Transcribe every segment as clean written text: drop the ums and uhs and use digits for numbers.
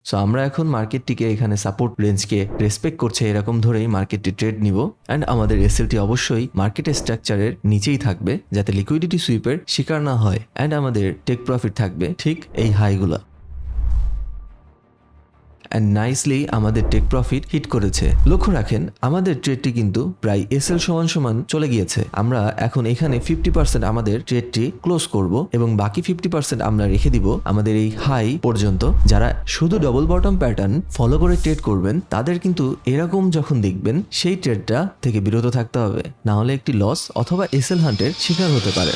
So আমরা এখন মার্কেটটিকে এখানে সাপোর্ট রেঞ্জকে রেসপেক্ট করছে এরকম ধরেই মার্কেটটি ট্রেড নিব অ্যান্ড আমাদের এসএলটি অবশ্যই মার্কেটের স্ট্রাকচারের নিচেই থাকবে যাতে লিকুইডিটি সুইপের শিকার না হয় অ্যান্ড আমাদের টেক প্রফিট থাকবে ঠিক এই হাইগুলা। অ্যান্ড নাইসলি আমাদের টেক প্রফিট হিট করেছে। লক্ষ্য রাখেন আমাদের ট্রেডটি কিন্তু প্রায় এসএল সমান চলে গিয়েছে। আমরা এখন এখানে 50% আমাদের ট্রেডটি ক্লোজ করব এবং বাকি 50% আমরা রেখে দিব আমাদের এই হাই পর্যন্ত। যারা শুধু ডবল বটম প্যাটার্ন ফলো করে ট্রেড করবেন তাদের কিন্তু এরকম যখন দেখবেন সেই ট্রেডটা থেকে বিরত থাকতে হবে, না হলে একটি লস অথবা এসএল হান্টের শিকার হতে পারে।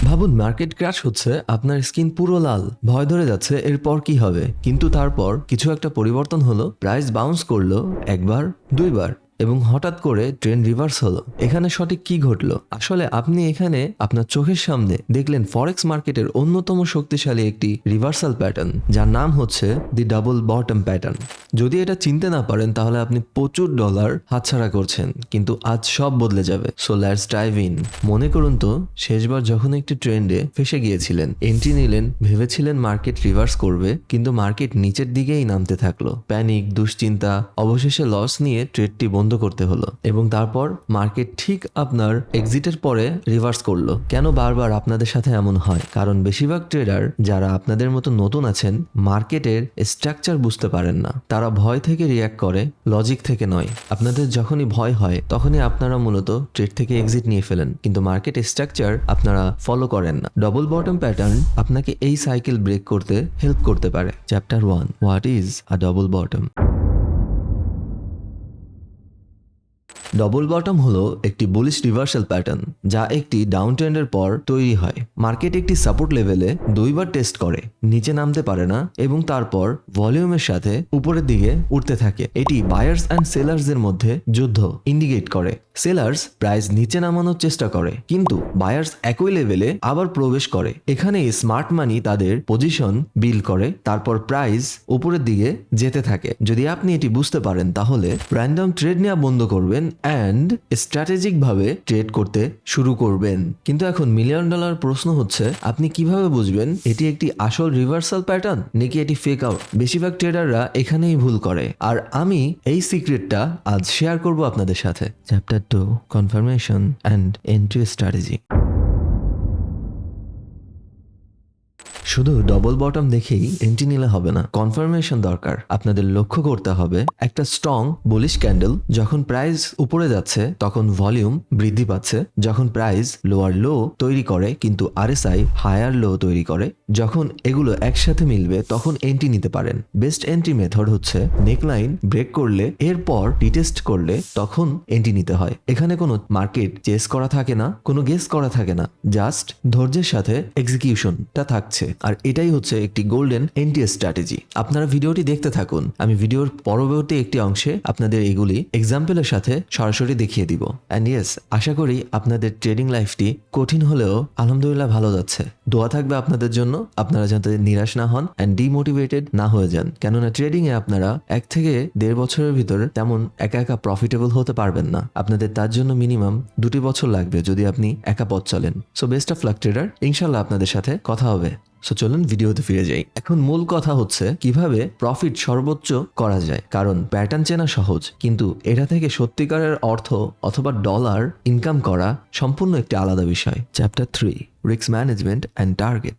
ভাবুন মার্কেট ক্র্যাশ হচ্ছে, আপনার স্কিন পুরো লাল, ভয় ধরে যাচ্ছে এরপর কি হবে, কিন্তু তারপর কিছু একটা পরিবর্তন হলো, প্রাইস বাউন্স করলো একবার দুইবার এবং হঠাৎ করে ট্রেন্ড রিভার্স হলো। এখানে সঠিক কি ঘটলো? আসলে আপনি এখানে আপনার চোখের সামনে দেখলেন ফরেক্স মার্কেটের অন্যতম শক্তিশালী একটি রিভার্সাল প্যাটার্ন যার নাম হচ্ছে দি ডাবল বটম প্যাটার্ন। যদি এটা চিনতে না পারেন তাহলে আপনি প্রচুর ডলার হাতছাড়া করছেন, কিন্তু আজ সব বদলে যাবে। So let's dive in. মনে করুন তো শেষবার যখন একটি ট্রেন্ডে ফেসে গিয়েছিলেন, এন্ট্রি নিলেন, ভেবেছিলেন মার্কেট রিভার্স করবে, কিন্তু মার্কেট নিচের দিকেই নামতে থাকলো। প্যানিক, দুশ্চিন্তা, অবশেষে লস নিয়ে ট্রেডটি বন্ধ করতে হলো এবং তারপর মার্কেট ঠিক আপনার এক্সিটের পরে রিভার্স করলো। কেন বারবার আপনাদের সাথে এমন হয়? কারণ বেশিরভাগ ট্রেডার যারা আপনাদের মতো নতুন আছেন মার্কেটের স্ট্রাকচার বুঝতে পারেন না। তারা ভয় থেকে রিয়্যাক্ট করে, লজিক থেকে নয়। আপনাদের যখনই ভয় হয় তখনই আপনারা মূলত ট্রেড থেকে এক্সিট নিয়ে ফেলেন, কিন্তু মার্কেট স্ট্রাকচার আপনারা ফলো করেন না। ডবল বটম প্যাটার্ন আপনাকে এই সাইকেল ব্রেক করতে হেল্প করতে পারে। Chapter 1, what is a double bottom? Double bottom হলো একটি বুলিশ রিভার্সাল প্যাটার্ন যা একটি ডাউন ট্রেন্ডের পর তৈরি হয়। মার্কেট একটি সাপোর্ট লেভেলে দুইবার টেস্ট করে, নিচে নামতে পারে না এবং তারপর ভলিউমের সাথে উপরের দিকে উঠতে থাকে। এটি বায়ার্স অ্যান্ড সেলার্স এর মধ্যে যুদ্ধ ইন্ডিকেট করে। সেলার্স প্রাইস নিচে নামানোর চেষ্টা করে, কিন্তু বায়ার্স একই লেভেলে আবার প্রবেশ করে। এখানে স্মার্ট মানি তাদের পজিশন বিল্ড করে, তারপর প্রাইস উপরের দিকে যেতে থাকে। যদি আপনি এটি বুঝতে পারেন তাহলে র্যান্ডম ট্রেড নেওয়া বন্ধ করবেন অ্যান্ড স্ট্র্যাটেজিক ভাবে ট্রেড করতে শুরু করবেন। কিন্তু এখন $1,000,000 প্রশ্ন হচ্ছে, আপনি কিভাবে বুঝবেন এটি একটি আসল রিভার্সাল প্যাটার্ন নাকি এটি ফেক আউট? বেশিরভাগ ট্রেডাররা এখানেই ভুল করে, আর আমি এই সিক্রেটটা আজ শেয়ার করব আপনাদের সাথে। Chapter 2, confirmation and entry strategy. শুধু ডবল বটম দেখেই এন্ট্রি নিলে হবে না, কনফার্মেশন দরকার। আপনাদের লক্ষ্য করতে হবে একটা স্ট্রং বুলিশ ক্যান্ডেল। যখন প্রাইস উপরে যাচ্ছে তখন ভলিউম বৃদ্ধি পাচ্ছে। যখন প্রাইস লোয়ার লো তৈরি করে কিন্তু আরএসআই হায়ার লো তৈরি করে, যখন এগুলো একসাথে মিলবে তখন এন্ট্রি নিতে পারেন। বেস্ট এন্ট্রি মেথড হচ্ছে নেকলাইন ব্রেক করলে এরপর রিটেস্ট করলে তখন এন্ট্রি নিতে হয়। এখানে কোনো মার্কেট চেস করা থাকে না, কোনো গেস করা থাকে না, জাস্ট ধৈর্যের সাথে এক্সিকিউশনটা থাকছে। আর এটাই হচ্ছে একটি গোল্ডেন এন্ট্রি স্ট্র্যাটেজি। আপনারা ভিডিওটি দেখতে থাকুন, আমি ভিডিওর পরবর্তী একটি অংশে আপনাদের এগুলি এক্সাম্পলের সাথে সরাসরি দেখিয়ে দিব। অ্যান্ড ইয়েস, আশা করি আপনাদের ট্রেডিং লাইফটি কঠিন হলেও আলহামদুলিল্লাহ ভালো যাচ্ছে। দোয়া থাকবে আপনাদের জন্য, আপনারা যাতে নিরাশ না হন অ্যান্ড ডিমোটিভেটেড না হয়ে যান। কেননা ট্রেডিং এ আপনারা 1 থেকে 1.5 বছরের ভিতরে তেমন একা প্রফিটেবল হতে পারবেন না। আপনাদের তার জন্য মিনিমাম 2 বছর লাগবে যদি আপনি একা পথ চলেন। So best of luck trader, ইনশাল্লাহ আপনাদের সাথে কথা হবে। সো চলুন ভিডিওতে ফিরে যাই। এখন মূল কথা হচ্ছে কিভাবে প্রফিট সর্বোচ্চ করা যায়। কারণ প্যাটার্ন চেনা সহজ, কিন্তু এটা থেকে সত্যিকারের অর্থ অথবা ডলার ইনকাম করা সম্পূর্ণ একটি আলাদা বিষয়। Chapter 3, risk management and target.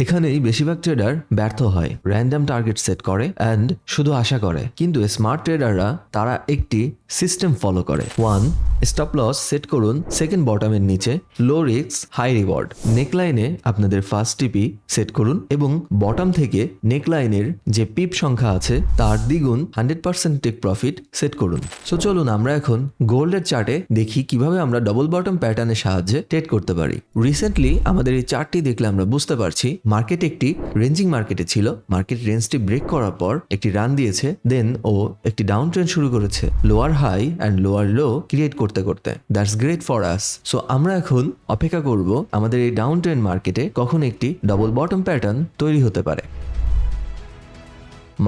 এখানেই বেশিরভাগ ট্রেডার ব্যর্থ হয়। র্যান্ডম টার্গেট সেট করে অ্যান্ড শুধু আশা করে, কিন্তু স্মার্ট ট্রেডাররা তারা একটি সিস্টেম ফলো করে। 1, স্টপ লস সেট করুন সেকেন্ড বটমের নিচে, লো রিস্ক হাই রিওয়ার্ড। নেকলাইনে আপনাদের ফার্স্ট টিপি সেট করুন এবং বটম থেকে নেকলাইনের যে পিপ সংখ্যা আছে তার দ্বিগুণ 100% টেক প্রফিট সেট করুন। সো চলুন আমরা এখন গোল্ডের চার্টে দেখি কিভাবে আমরা ডবল বটম প্যাটার্নের সাহায্যে ট্রেড করতে পারি। রিসেন্টলি আমাদের এই চার্টটি দেখলে আমরা বুঝতে পারছি মার্কেট একটি রেঞ্জিং মার্কেটে ছিল। মার্কেট রেঞ্জটি ব্রেক করার পর একটি রান দিয়েছে, দেন ও একটি ডাউন ট্রেন্ড শুরু করেছে, lower high and lower low create করতে করতে। That's great for us. So আমরা এখন অপেক্ষা করব আমাদের এই ডাউন ট্রেন্ড মার্কেটে কখন একটি ডবল বটম প্যাটার্ন তৈরি হতে পারে।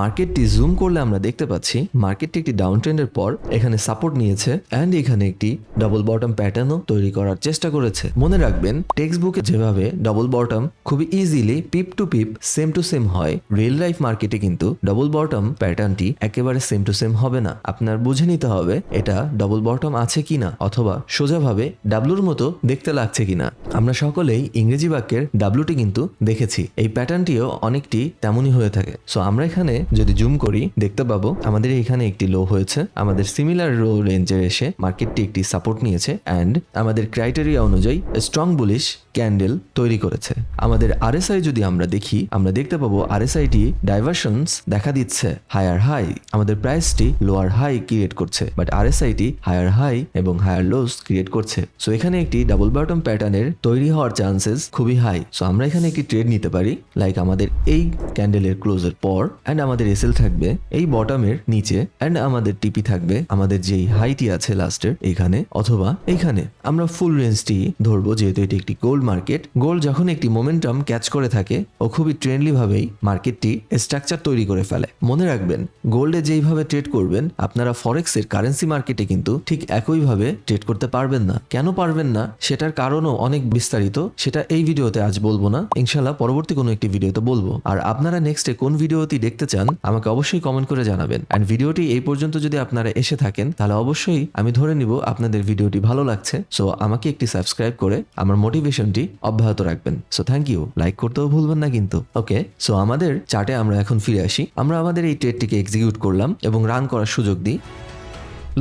মার্কেটটি জুম করলে আমরা দেখতে পাচ্ছি মার্কেটটি একটি ডাউন ট্রেন্ডের পর এখানে সাপোর্ট নিয়েছে অ্যান্ড এখানে একটি ডাবল বটম প্যাটার্নও তৈরি করার চেষ্টা করেছে। মনে রাখবেন টেক্সট বুকে যেভাবে ডাবল বটম খুবই easily pip to pip same to same হয়, রিয়েল লাইফ মার্কেটে কিন্তু ডাবল বটম প্যাটার্নটি একেবারে সেম টু সেম হবে না। আপনার বুঝে নিতে হবে এটা ডাবল বটম আছে কিনা অথবা সোজাভাবে ডাব্লুর মতো দেখতে লাগছে কিনা। আমরা সকলেই ইংরেজি বাক্যের ডাব্লুটি কিন্তু দেখেছি, এই প্যাটার্নটিও অনেকটি তেমনই হয়ে থাকে। সো আমরা এখানে যদি জুম করি দেখতে পাবো আমাদের এখানে একটি লো হয়েছে, আমাদের সিমিলার লো রেঞ্জে এসে মার্কেটটি একটি সাপোর্ট নিয়েছে অ্যান্ড আমাদের ক্রাইটেরিয়া অনুযায়ী স্ট্রং বুলিশ ক্যান্ডেল তৈরি করেছে। আমাদের আরএসআই যদি আমরা দেখি আমরা দেখতে পাবো আরএসআইটি ডাইভারশনস দেখা দিচ্ছে, হায়ার হাই আমাদের প্রাইসটি লোয়ার হাই ক্রিয়েট করছে, বাট আরএসআইটি হায়ার হাই এবং হায়ার লোস ক্রিয়েট করছে। সো এখানে একটি ডাবল বটম প্যাটার্নের তৈরি হওয়ার চান্সেস খুবই হাই। সো আমরা এখানে একটি ট্রেড নিতে পারি, লাইক আমাদের এই ক্যান্ডেলের ক্লোজের পর অ্যান্ড আমাদের এসএল থাকবে এই বটমের নিচে অ্যান্ড আমাদের টিপি থাকবে আমাদের যেই হাইটি আছে লাস্টের এইখানে অথবা এইখানে। আমরা ফুল রেঞ্জটি ধরবো যেহেতু এটি একটি গোল্ড মার্কেট। গোল্ড যখন একটি মোমেন্টাম ক্যাচ করে থাকে ও খুবই ট্রেন্ডলি ভাবেই মার্কেটটি স্ট্রাকচার তৈরি করে ফেলে। মনে রাখবেন গোল্ডে যেইভাবে ট্রেড করবেন আপনারা ফরেক্সের কারেন্সি মার্কেটে কিন্তু ঠিক একইভাবে ট্রেড করতে পারবেন না। কেন পারবেন না সেটার কারণও অনেক বিস্তারিত, সেটা এই ভিডিওতে আজ বলবো না, ইনশাল্লাহ পরবর্তী কোনো একটি ভিডিওতে বলবো। আর আপনারা নেক্সটে কোন ভিডিওটি দেখতে চান আমাকে অবশ্যই কমেন্ট করে জানাবেন। অ্যান্ড ভিডিওটি এই পর্যন্ত যদি আপনারা এসে থাকেন তাহলে অবশ্যই আমি ধরে নিব আপনাদের ভিডিওটি ভালো লাগছে। সো আমাকে একটি সাবস্ক্রাইব করে আমার মোটিভেশনটি অব্যাহত রাখবেন। সো থ্যাংক ইউ, লাইক করতেও ভুলবেন না কিন্তু। ওকে, সো আমাদের চার্টে আমরা এখন ফিরে আসি। আমরা আমাদের এই ট্রেডটিকে এক্সিকিউট করলাম এবং রান করার সুযোগ দিই।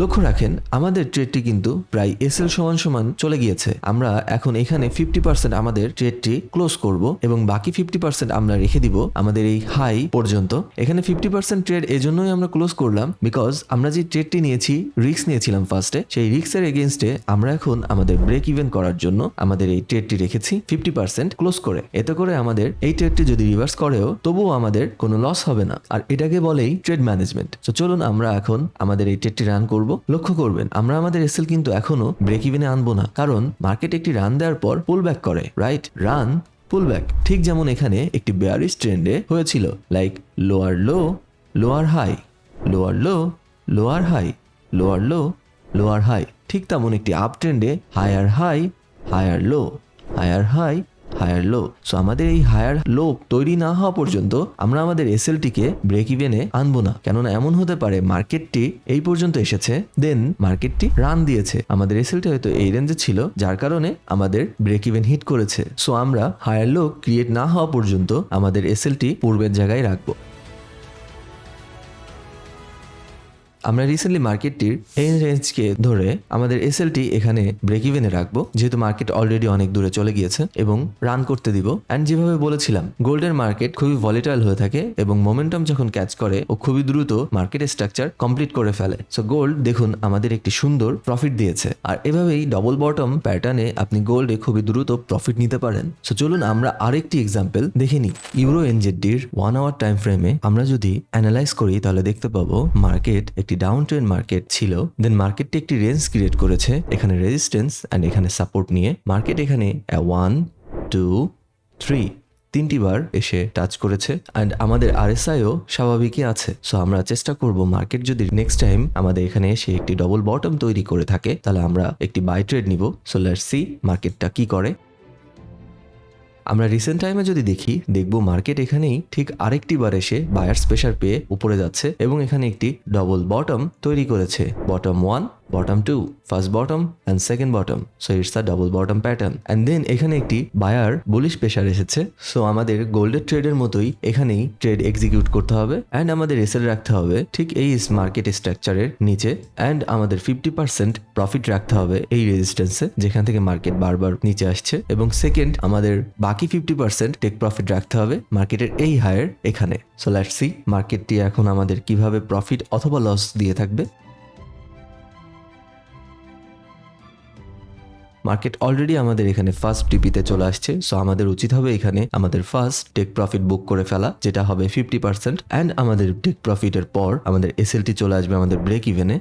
লক্ষ্য রাখেন আমাদের ট্রেডটি কিন্তু প্রায় এসএল সমান সমান চলে গিয়েছে। আমরা এখন এখানে 50% আমাদের ট্রেডটি ক্লোজ করব এবং বাকি 50% আমরা রেখে দিব আমাদের এই হাই পর্যন্ত। এখানে 50% ট্রেড এজন্যই আমরা ক্লোজ করলাম বিকজ আমরা যে ট্রেডটি নিয়েছি রিস্ক নিয়েছিলাম ফার্স্টে, সেই রিস্কের এগেইনস্টে আমরা এখন আমাদের ব্রেক ইভেন করার জন্য আমাদের এই ট্রেডটি রেখেছি 50% ক্লোজ করে। এতে করে আমাদের এই ট্রেডটি যদি রিভার্স করেও তবুও আমাদের কোনো লস হবে না, আর এটাকে বলেই ট্রেড ম্যানেজমেন্ট। তো চলুন আমরা এখন আমাদের এই ট্রেডটি রান করব। লক্ষ্য করবেন আমরা আমাদের এসএল কিন্তু এখনো ব্রেক ইভেনে আনবো না, কারণ মার্কেট একটি রান দেওয়ার পর পুল ব্যাক করে, রাইট? রান পুল ব্যাক, ঠিক যেমন এখানে একটি বেয়ারিশ ট্রেন্ডে হয়েছিল, like lower low lower high, lower low lower high, lower low lower high. ঠিক তেমন একটি আপ ট্রেন্ডে higher high higher low, higher high higher low. So আমাদের এই হায়ার লো তৈরি না হওয়া পর্যন্ত আমরা আমাদের এসএলটিকে ব্রেক ইভেনে আনবো না, কেননা এমন হতে পারে মার্কেটটি এই পর্যন্ত এসেছে দেন মার্কেটটি রান দিয়েছে, আমাদের এসএলটি হয়তো এই রেঞ্জে ছিল যার কারণে আমাদের ব্রেক ইভেন হিট করেছে। সো আমরা হায়ার লো ক্রিয়েট না হওয়া পর্যন্ত আমাদের এসএলটি পূর্বের জায়গায় রাখবো। আমরা রিসেন্টলি মার্কেটটির এই রেঞ্জকে ধরে আমাদের এসএলটি এখানে ব্রেক ইভেনে রাখবো, যেহেতু মার্কেট অলরেডি অনেক দূরে চলে গিয়েছে, এবং রান করতে দিব। অ্যান্ড যেভাবে বলেছিলাম গোল্ডের মার্কেট খুবই ভলিটাইল হয়ে থাকে এবং মোমেন্টাম যখন ক্যাচ করে ও খুবই দ্রুত মার্কেট স্ট্রাকচার কমপ্লিট করে ফেলে। সো গোল্ড দেখুন আমাদের একটি সুন্দর প্রফিট দিয়েছে, আর এভাবেই ডবল বটম প্যাটার্নে আপনি গোল্ডে খুবই দ্রুত প্রফিট নিতে পারেন। সো চলুন আমরা আরেকটি এক্সাম্পল দেখে নিই। ইউরো এনজেডির 1 আওয়ার টাইম ফ্রেমে আমরা যদি অ্যানালাইজ করি তাহলে দেখতে পাবো মার্কেট একটি ডাউন ট্রেন্ড মার্কেট ছিল, দেন মার্কেটটি একটি রেঞ্জ ক্রিয়েট করেছে, এখানে রেজিস্ট্যান্স অ্যান্ড এখানে সাপোর্ট নিয়ে মার্কেট এখানে 1 2 3 তিনটি বার এসে টাচ করেছে অ্যান্ড আমাদের আরএসআইও স্বাভাবিকই আছে। সো আমরা চেষ্টা করব মার্কেট যদি নেক্সট টাইম আমাদের এখানে এসে একটি ডবল বটম তৈরি করে থাকে তাহলে আমরা একটি বাই ট্রেড নিব। সো লেটস সি মার্কেটটা কি করে। আমরা রিসেন্ট টাইমে যদি দেখব মার্কেট এখানেই ঠিক আরেকটি বার এসে বায়ার্স প্রেসার পেয়ে উপরে যাচ্ছে এবং এখানে একটি ডবল বটম তৈরি করেছে, bottom 1 bottom 2, first bottom and second bottom. So it's a double bottom pattern. And then এখানে একটি বায়ার বুলিশ প্রেসার এসেছে। সো আমাদের গোল্ডের ট্রেডের মতোই এখানেই ট্রেড এক্সিকিউট করতে হবে অ্যান্ড আমাদের এসএল রাখতে হবে ঠিক এই মার্কেট স্ট্রাকচারের নিচে অ্যান্ড আমাদের 50% প্রফিট রাখতে হবে এই রেজিস্ট্যান্সে যেখান থেকে মার্কেট বারবার নিচে আসছে, এবং সেকেন্ড আমাদের বাকি 50% টেক প্রফিট রাখতে হবে মার্কেটের এই হায়ার এখানে। সো লেটস সি মার্কেটটি এখন আমাদের কিভাবে প্রফিট অথবা লস দিয়ে থাকবে। মার্কেট অলরেডি আমাদের এখানে ফার্স্ট টিপিতে চলে আসছে। সো আমাদের উচিত হবে এখানে আমাদের ফার্স্ট টেক প্রফিট বুক করে ফেলা, যেটা হবে 50% অ্যান্ড আমাদের টেক প্রফিটের পর আমাদের এসএলটি চলে আসবে আমাদের ব্রেক ইভেনে।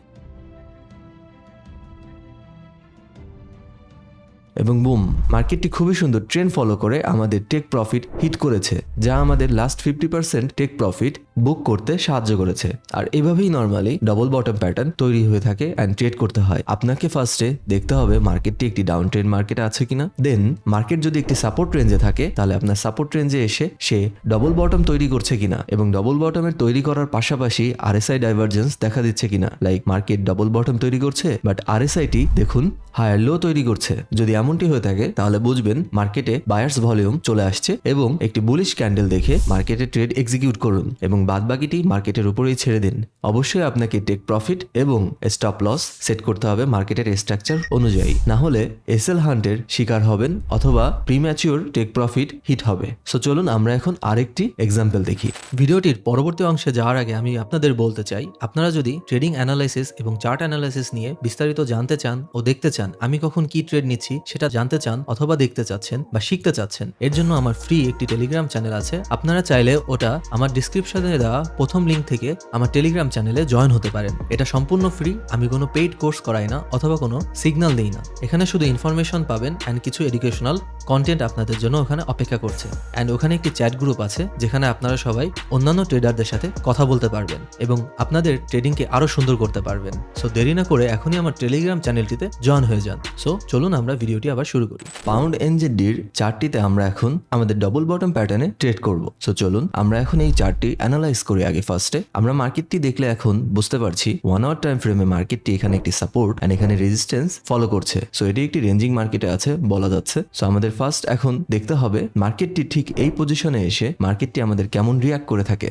এবং বুম, মার্কেটটি খুবই সুন্দর ট্রেন্ড ফলো করে আমাদের টেক প্রফিট হিট করেছে, যা আমাদের লাস্ট 50% টেক প্রফিট বুক করতে সাহায্য করেছে। আর এভাবেই নর্মালি ডবল বটম প্যাটার্ন তৈরি হয়ে থাকে অ্যান্ড ট্রেড করতে হয়। আপনাকে ফার্স্টে দেখতে হবে মার্কেটটি একটি ডাউন ট্রেন্ড মার্কেটে আছে কিনা, দেন মার্কেট যদি একটি সাপোর্ট রেঞ্জে থাকে তাহলে আপনার সাপোর্ট রেঞ্জে এসে সে ডবল বটম তৈরি করছে কিনা এবং ডবল বটমের তৈরি করার পাশাপাশি আরএসআই ডাইভারজেন্স দেখা দিচ্ছে কিনা। লাইক মার্কেট ডবল বটম তৈরি করছে বাট আরএসআইটি দেখুন হায়ার লো তৈরি করছে। যদি এমনটি হয়ে থাকে তাহলে বুঝবেন মার্কেটে বায়ার্স ভলিউম চলে আসছে এবং একটি বুলিশ ক্যান্ডেল দেখে মার্কেটে ট্রেড এক্সিকিউট করুন এবং বাদবাকিটি মার্কেটের উপরেই ছেড়ে দিন। অবশ্যই আপনাকে টেক প্রফিট এবং স্টপ লস সেট করতে হবে মার্কেটের স্ট্রাকচার অনুযায়ী, না হলে এসএল হান্টের শিকার হবেন অথবা প্রিম্যাচিওর টেক প্রফিট হিট হবে। সো চলুন আমরা এখন আরেকটি এক্সাম্পল দেখি। ভিডিওটির পরবর্তী অংশে যাওয়ার আগে আমি আপনাদের বলতে চাই, আপনারা যদি ট্রেডিং অ্যানালাইসিস এবং চার্ট অ্যানালাইসিস নিয়ে বিস্তারিত জানতে চান ও দেখতে চান, আমি কখন কি ট্রেড নিচ্ছি সেটা জানতে চান অথবা দেখতে চাচ্ছেন বা শিখতে চাচ্ছেন, এর জন্য আমার ফ্রি একটি টেলিগ্রাম চ্যানেল আছে। আপনারা চাইলে ওটা আমার ডিসক্রিপশনে দেওয়া প্রথম লিঙ্ক থেকে আমার টেলিগ্রাম চ্যানেলে জয়েন হতে পারেন। এটা সম্পূর্ণ ফ্রি, আমি কোনো পেইড কোর্স করাই না অথবা কোনো সিগন্যাল দিই না। এখানে শুধু ইনফরমেশন পাবেন অ্যান্ড কিছু এডুকেশনাল কন্টেন্ট আপনাদের জন্য ওখানে অপেক্ষা করছে। অ্যান্ড ওখানে একটি চ্যাট গ্রুপ আছে যেখানে আপনারা সবাই অন্যান্য ট্রেডারদের সাথে কথা বলতে পারবেন এবং আপনাদের ট্রেডিংকে আরো সুন্দর করতে পারবেন। সো দেরি না করে এখনই আমার টেলিগ্রাম চ্যানেলটিতে জয়েন হয়ে যান। সো চলুন আমরা ভিডিওটি আবার শুরু করি। পাউন্ড এনজেডির চার্টটিতে আমরা এখন আমাদের ডবল বটম প্যাটার্নে ট্রেড করব। সো চলুন আমরা এখন এই চার্টটি অ্যানালাইজ করি। আগে ফার্স্টে আমরা মার্কেটটি দেখলে এখন বুঝতে পারছি 1 আওয়ার টাইম ফ্রেমে মার্কেটটি এখানে একটি সাপোর্ট এন্ড এখানে রেজিস্ট্যান্স ফলো করছে। সো এটি একটি রেঞ্জিং মার্কেটে আছে বলা যাচ্ছে। সো আমাদের ফার্স্ট এখন দেখতে হবে মার্কেটটি ঠিক এই পজিশনে এসে মার্কেটটি আমাদের কেমন রিয়াক্ট করে থাকে।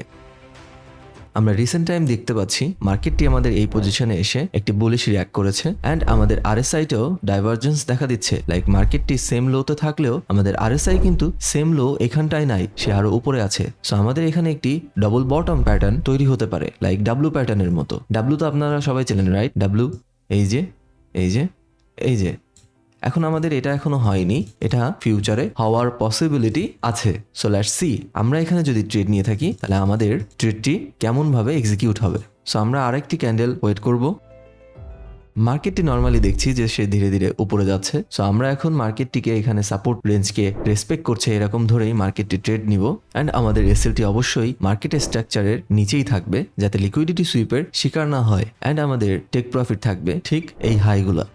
আমরা রিসেন্ট টাইম দেখতে পাচ্ছি মার্কেটটি আমাদের এই পজিশনে এসে একটি বুলিশ রিয়াক্ট করেছে অ্যান্ড আমাদের আরএসআইতেও ডাইভারজেন্স দেখা দিচ্ছে। লাইক মার্কেটটি সেম লোতে থাকলেও আমাদের আরএসআই কিন্তু সেম লো এখানটায় নাই, সে আরো উপরে আছে। সো আমাদের এখানে একটি ডবল বটম প্যাটার্ন তৈরি হতে পারে লাইক ডাব্লু প্যাটার্নের মতো। ডাব্লু তো আপনারা সবাই চেনেন রাইট? ডাব্লু এই যে এই যে এই যে এখন আমাদের এটা এখনো হয়নি, এটা ফিউচারে হওয়ার পসিবিলিটি আছে। সো লেটস সি আমরা এখানে যদি ট্রেড নিয়ে থাকি তাহলে আমাদের ট্রেডটি কেমন ভাবে এক্সিকিউট হবে। সো আমরা আরেকটি ক্যান্ডেল ওয়েট করব। মার্কেটটি নর্মালি দেখছি যে সে ধীরে ধীরে উপরে যাচ্ছে। সো আমরা এখন মার্কেটটিকে এখানে সাপোর্ট রেঞ্জকে রেসপেক্ট করছে এরকম ধরেই মার্কেটটি ট্রেড নিব অ্যান্ড আমাদের এসএলটি অবশ্যই মার্কেটের স্ট্রাকচারের নিচেই থাকবে যাতে লিকুইডিটি সুইপের শিকার না হয় অ্যান্ড আমাদের টেক প্রফিট থাকবে ঠিক এই হাইগুলা।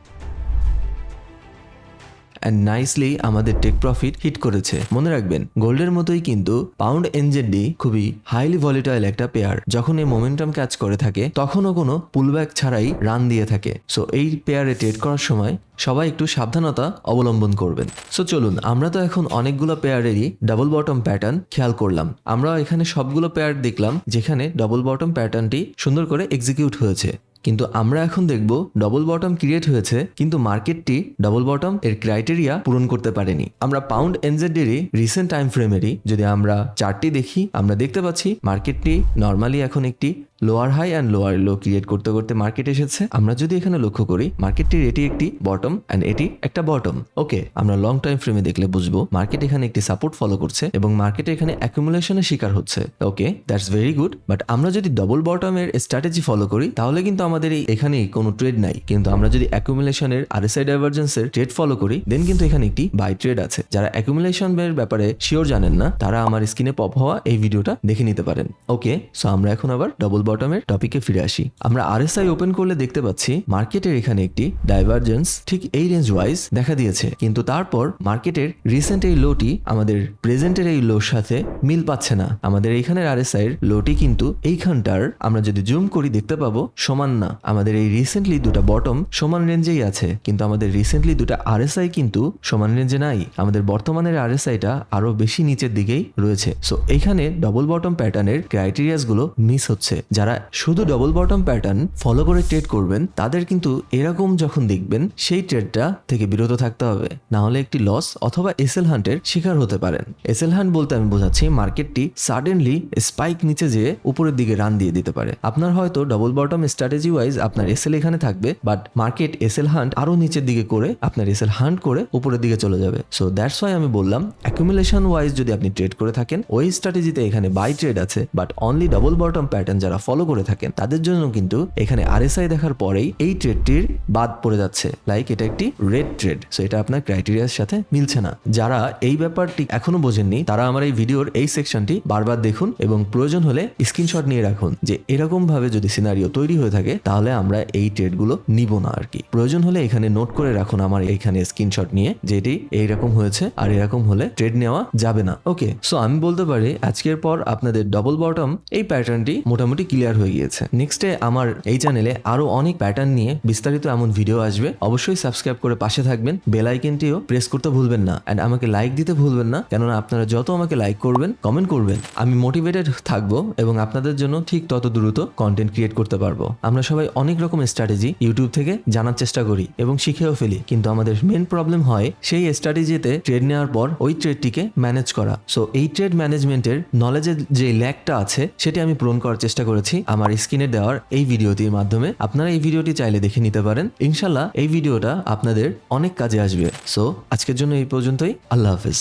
অ্যান্ড নাইসলি আমাদের টেক প্রফিট হিট করেছে। মনে রাখবেন গোল্ডের মতোই কিন্তু পাউন্ড এনজেডি খুবই হাইলি ভলিটাইল একটা পেয়ার। যখন এই মোমেন্টাম ক্যাচ করে থাকে তখনও কোনো পুলব্যাক ছাড়াই রান দিয়ে থাকে। সো এই পেয়ারে ট্রেড করার সময় সবাই একটু সাবধানতা অবলম্বন করবেন। সো চলুন আমরা তো এখন অনেকগুলো পেয়ারেরই ডাবল বটম প্যাটার্ন খেয়াল করলাম। আমরা এখানে সবগুলো পেয়ার দেখলাম যেখানে ডাবল বটম প্যাটার্নটি সুন্দর করে এক্সিকিউট হয়েছে, কিন্তু আমরা এখন দেখব ডবল বটম ক্রিয়েট হয়েছে কিন্তু মার্কেটটি ডবল বটম এর ক্রাইটেরিয়া পূরণ করতে পারেনি। আমরা পাউন্ড এনজেডেরই রিসেন্ট টাইম ফ্রেমেরই যদি আমরা চার্টটি দেখি আমরা দেখতে পাচ্ছি মার্কেটটি নর্মালি এখন একটি lower high and lower low create করতে করতে মার্কেট এসেছে। আমরা যদি এখানে লক্ষ্য করি মার্কেটটির এটি একটি বটম অ্যান্ড এটি একটা বটম। ওকে, আমরা লং টাইম ফ্রেমে দেখলে বুঝবো মার্কেট এখানে একটি সাপোর্ট ফলো করছে এবং মার্কেট এখানে অ্যাকুমুলেশনের শিকার হচ্ছে। ওকে, দ্যাটস ভেরি গুড। বাট আমরা যদি ডবল বটমের স্ট্র্যাটেজি ফলো করি তাহলে কিন্তু আমাদের এখানেই কোনো ট্রেড নাই, কিন্তু আমরা যদি অ্যাকুমুলেশনের আরএসআই ডাইভারজেন্সের ট্রেড ফলো করি দেন কিন্তু এখানে একটি বাই ট্রেড আছে। যারা অ্যাকুমুলেশনের ব্যাপারে শিওর জানেন না তারা আমার স্ক্রিনে পপ হওয়া এই ভিডিওটা দেখে নিতে পারেন। ওকে, সো আমরা এখন আবার ডবল বটমের টপিকে ফিরে আসি। আমরা আরএসআই ওপেন করলে দেখতে পাচ্ছি মার্কেটের এখানে একটি ডাইভারজেন্স ঠিক এই রেঞ্জ ওয়াইজ দেখা দিয়েছে, কিন্তু তারপর মার্কেটের রিসেন্ট এই লোটি আমাদের প্রেজেন্টের এই লোর সাথে মিল পাচ্ছে না। আমাদের এইখানের আরএসআই এর লোটি কিন্তু এইখানটার আমরা যদি জুম করি দেখতে পাবো সমান না। আমাদের এই রিসেন্টলি দুটা বটম সমান রেঞ্জেই আছে কিন্তু আমাদের রিসেন্টলি দুটা আরএসআই কিন্তু সমান রেঞ্জে নাই। আমাদের বর্তমানের আরএসআইটা আরো বেশি নিচের দিকেই রয়েছে। সো এখানে ডবল বটম প্যাটার্নের ক্রাইটেরিয়াস গুলো মিস হচ্ছে। যারা শুধু ডবল বটম প্যাটার্ন ফলো করে ট্রেড করবেন তাদের কিন্তু এরকম যখন দেখবেন সেই ট্রেডটা থেকে বিরত থাকতে হবে, না হলে একটি লস অথবা এসএল হান্টের শিকার হতে পারেন। এসএল হান্ট বলতে আমি বোঝাচ্ছি মার্কেটটি সাডেনলি স্পাইক নিচে যেয়ে উপরের দিকে রান দিয়ে দিতে পারে। আপনার হয়তো ডবল বটম স্ট্র্যাটেজি ওয়াইজ আপনার এসএল এখানে থাকবে বাট মার্কেট এসএল হান্ট আরো নিচের দিকে করে আপনার এসএল হান্ট করে উপরের দিকে চলে যাবে। সো দ্যাটস ওয়াই আমি বললাম অ্যাকুমুলেশন ওয়াইজ যদি আপনি ট্রেড করে থাকেন ওই স্ট্র্যাটেজিতে এখানে বাই ট্রেড আছে, but only double bottom pattern যারা ফলো করে থাকেন তাদের জন্য কিন্তু এখানে RSI দেখার পরেই এই ট্রেডটির বাদ পড়ে যাচ্ছে, লাইক এটা একটি রেড ট্রেড। সো এটা আপনার ক্রাইটেরিয়ার সাথে মিলছে না। যারা এই ব্যাপারটি এখনো বোঝেননি তারা আমার এই ভিডিওর এই সেকশনটি বারবার দেখুন এবং প্রয়োজন হলে স্ক্রিনশট নিয়ে রাখুন যে এরকম ভাবে যদি সিনারিও তৈরি হয়ে থাকে তাহলে আমরা এই ট্রেডগুলো নিব না আর কি। প্রয়োজন হলে এখানে নোট করে রাখুন আমার এইখানে স্ক্রিনশট নিয়ে যে এটি এইরকম হয়েছে আর এরকম হলে ট্রেড নেওয়া যাবে না। ওকে, সো আমি বলতে পারি আজকের পর আপনাদের ডবল বটম এই প্যাটার্নটি মোটামুটি ক্লিয়ার হয়ে গিয়েছে। নেক্সটে আমার এই চ্যানেলে আরো অনেক প্যাটার্ন নিয়ে বিস্তারিত এমন ভিডিও আসবে, অবশ্যই সাবস্ক্রাইব করে পাশে থাকবেন, বেল আইকনটিও প্রেস করতে ভুলবেন না, এন্ড আমাকে লাইক দিতে ভুলবেন না, কেননা আপনারা যত আমাকে লাইক করবেন, কমেন্ট করবেন, আমি মোটিভেটেড থাকবো এবং আপনাদের জন্য ঠিক তত দ্রুত কন্টেন্ট ক্রিয়েট করতে পারবো। আমরা সবাই অনেক রকম স্ট্র্যাটেজি ইউটিউব থেকে জানার চেষ্টা করি এবং শিখেও ফেলি, কিন্তু আমাদের মেন প্রবলেম হয় সেই স্ট্র্যাটেজিতে ট্রেড নেওয়ার পর ওই ট্রেডটিকে ম্যানেজ করা। সো এই ট্রেড ম্যানেজমেন্টের নলেজের যে ল্যাকটা আছে সেটি আমি পূরণ করার চেষ্টা করেছি আমার স্ক্রিনে দেওয়ার এই ভিডিওটির মাধ্যমে। আপনারা এই ভিডিওটি চাইলে দেখে নিতে পারেন, ইনশাল্লাহ এই ভিডিওটা আপনাদের অনেক কাজে আসবে। সো আজকের জন্য এই পর্যন্তই, আল্লাহ হাফেজ।